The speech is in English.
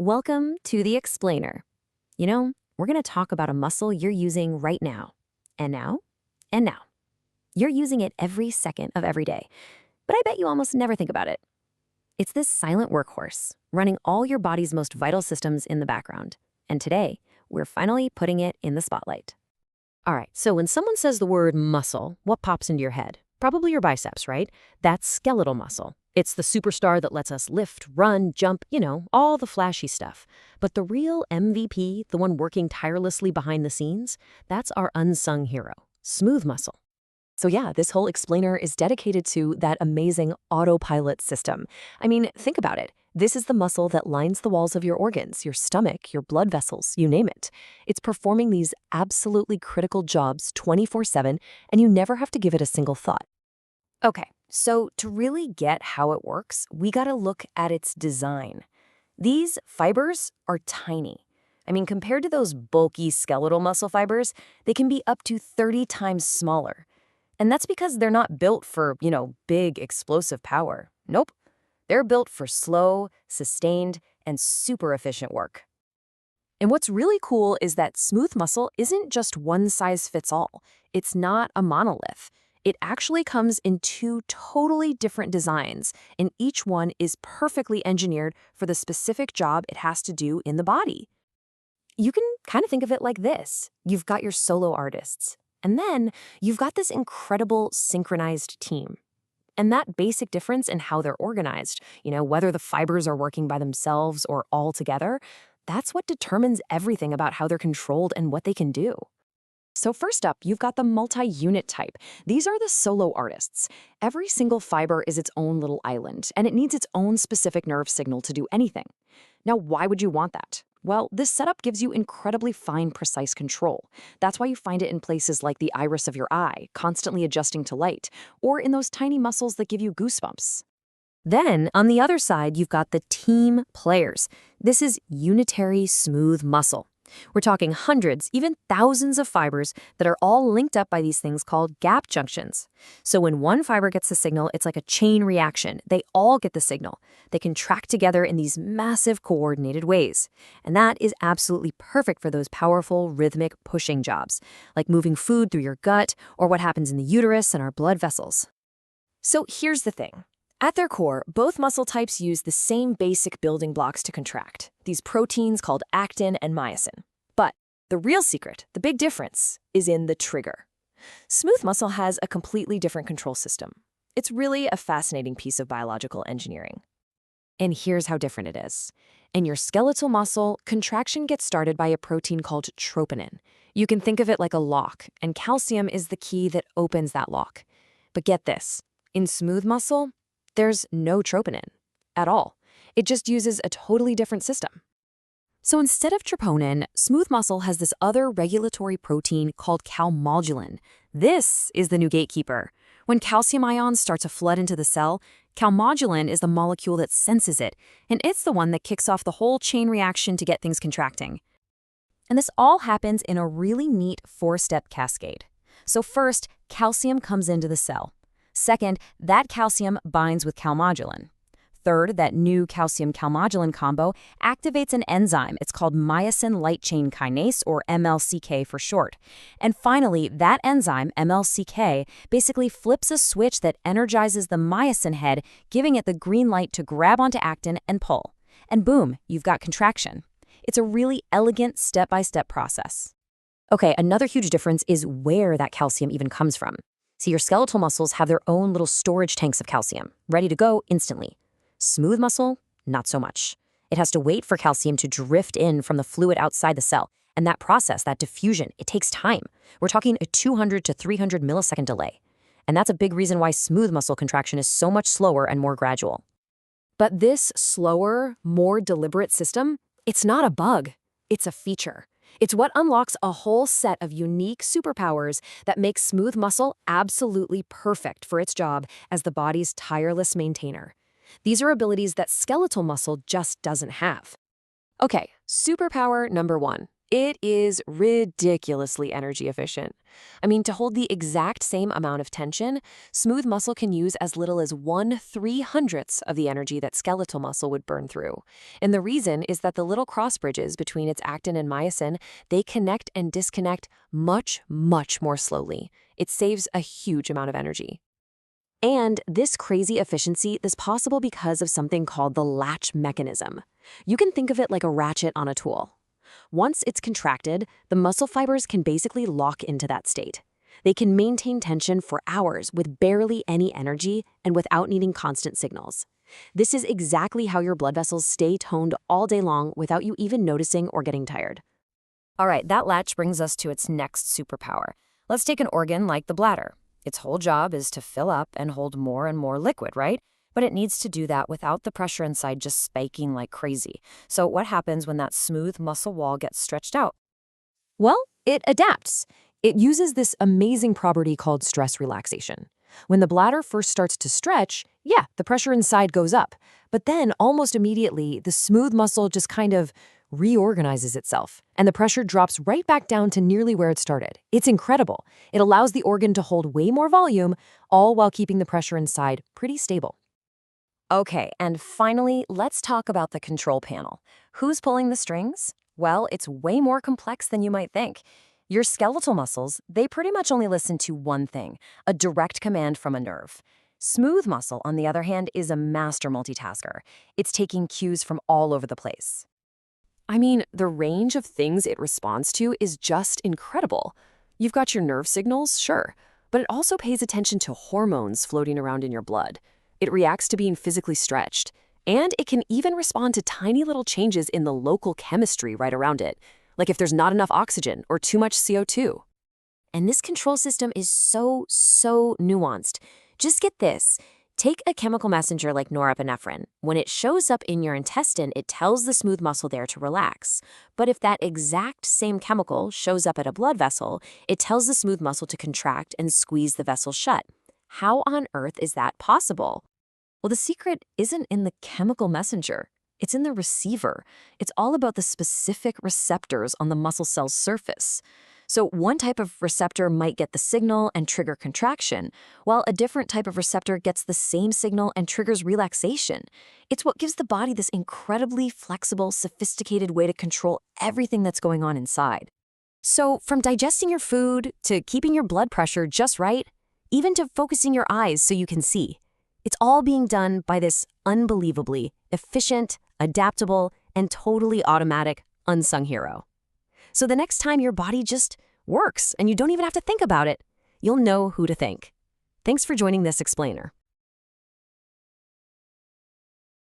Welcome to the Explainer. We're going to talk about a muscle you're using right now. And now, and now. You're using it every second of every day, but I bet you almost never think about it. It's this silent workhorse, running all your body's most vital systems in the background. And today, we're finally putting it in the spotlight. All right, so when someone says the word muscle, what pops into your head? Probably your biceps, right? That's skeletal muscle. It's the superstar that lets us lift, run, jump, all the flashy stuff. But the real MVP, the one working tirelessly behind the scenes, that's our unsung hero, smooth muscle. So yeah, this whole explainer is dedicated to that amazing autopilot system. I mean, think about it. This is the muscle that lines the walls of your organs, your stomach, your blood vessels, you name it. It's performing these absolutely critical jobs 24/7, and you never have to give it a single thought. Okay, so to really get how it works, we gotta look at its design. These fibers are tiny. I mean, compared to those bulky skeletal muscle fibers, they can be up to 30 times smaller. And that's because they're not built for, big explosive power. Nope. They're built for slow, sustained, and super efficient work. And what's really cool is that smooth muscle isn't just one size fits all. It's not a monolith. It actually comes in two totally different designs, and each one is perfectly engineered for the specific job it has to do in the body. You can kind of think of it like this. You've got your solo artists, and then you've got this incredible synchronized team. And that basic difference in how they're organized, whether the fibers are working by themselves or all together, that's what determines everything about how they're controlled and what they can do. So first up, you've got the multi-unit type. These are the solo artists. Every single fiber is its own little island, and it needs its own specific nerve signal to do anything. Now, why would you want that? Well, this setup gives you incredibly fine, precise control. That's why you find it in places like the iris of your eye, constantly adjusting to light, or in those tiny muscles that give you goosebumps. Then, on the other side, you've got the team players. This is unitary smooth muscle. We're talking hundreds, even thousands of fibers that are all linked up by these things called gap junctions. So when one fiber gets the signal, it's like a chain reaction. They all get the signal. They contract together in these massive coordinated ways. And that is absolutely perfect for those powerful, rhythmic pushing jobs, like moving food through your gut or what happens in the uterus and our blood vessels. So here's the thing. At their core, both muscle types use the same basic building blocks to contract, these proteins called actin and myosin. But the real secret, the big difference, is in the trigger. Smooth muscle has a completely different control system. It's really a fascinating piece of biological engineering. And here's how different it is. In your skeletal muscle, contraction gets started by a protein called troponin. You can think of it like a lock, and calcium is the key that opens that lock. But get this, in smooth muscle, there's no troponin at all. It just uses a totally different system. So instead of troponin, smooth muscle has this other regulatory protein called calmodulin. This is the new gatekeeper. When calcium ions start to flood into the cell, calmodulin is the molecule that senses it, and it's the one that kicks off the whole chain reaction to get things contracting. And this all happens in a really neat four-step cascade. So first, calcium comes into the cell. Second, that calcium binds with calmodulin. Third, that new calcium-calmodulin combo activates an enzyme. It's called myosin light chain kinase, or MLCK for short. And finally, that enzyme, MLCK, basically flips a switch that energizes the myosin head, giving it the green light to grab onto actin and pull. And boom, you've got contraction. It's a really elegant step-by-step process. Okay, another huge difference is where that calcium even comes from. See, your skeletal muscles have their own little storage tanks of calcium, ready to go instantly. Smooth muscle, not so much. It has to wait for calcium to drift in from the fluid outside the cell. And that process, that diffusion, it takes time. We're talking a 200 to 300 millisecond delay. And that's a big reason why smooth muscle contraction is so much slower and more gradual. But this slower, more deliberate system, it's not a bug. It's a feature. It's what unlocks a whole set of unique superpowers that make smooth muscle absolutely perfect for its job as the body's tireless maintainer. These are abilities that skeletal muscle just doesn't have. Okay, superpower number one. It is ridiculously energy efficient. I mean, to hold the exact same amount of tension, smooth muscle can use as little as 1/300th of the energy that skeletal muscle would burn through. And the reason is that the little cross bridges between its actin and myosin, they connect and disconnect much, much more slowly. It saves a huge amount of energy. And this crazy efficiency is possible because of something called the latch mechanism. You can think of it like a ratchet on a tool. Once it's contracted, the muscle fibers can basically lock into that state. They can maintain tension for hours with barely any energy and without needing constant signals. This is exactly how your blood vessels stay toned all day long without you even noticing or getting tired. All right, that latch brings us to its next superpower. Let's take an organ like the bladder. Its whole job is to fill up and hold more and more liquid, right? But it needs to do that without the pressure inside just spiking like crazy. So what happens when that smooth muscle wall gets stretched out? Well, it adapts. It uses this amazing property called stress relaxation. When the bladder first starts to stretch, yeah, the pressure inside goes up. But then almost immediately, the smooth muscle just kind of reorganizes itself, and the pressure drops right back down to nearly where it started. It's incredible. It allows the organ to hold way more volume, all while keeping the pressure inside pretty stable. Okay, and finally, let's talk about the control panel. Who's pulling the strings? Well, it's way more complex than you might think. Your skeletal muscles, they pretty much only listen to one thing, a direct command from a nerve. Smooth muscle, on the other hand, is a master multitasker. It's taking cues from all over the place. I mean, the range of things it responds to is just incredible. You've got your nerve signals, sure, but it also pays attention to hormones floating around in your blood. It reacts to being physically stretched, and it can even respond to tiny little changes in the local chemistry right around it, like if there's not enough oxygen or too much CO2. And this control system is so nuanced. Just get this. Take a chemical messenger like norepinephrine. When it shows up in your intestine, it tells the smooth muscle there to relax. But if that exact same chemical shows up at a blood vessel, it tells the smooth muscle to contract and squeeze the vessel shut. How on earth is that possible? Well, the secret isn't in the chemical messenger. It's in the receiver. It's all about the specific receptors on the muscle cell's surface. So one type of receptor might get the signal and trigger contraction, while a different type of receptor gets the same signal and triggers relaxation. It's what gives the body this incredibly flexible, sophisticated way to control everything that's going on inside. So from digesting your food to keeping your blood pressure just right, even to focusing your eyes so you can see, it's all being done by this unbelievably efficient, adaptable, and totally automatic unsung hero. So the next time your body just works and you don't even have to think about it, you'll know who to thank. Thanks for joining this explainer.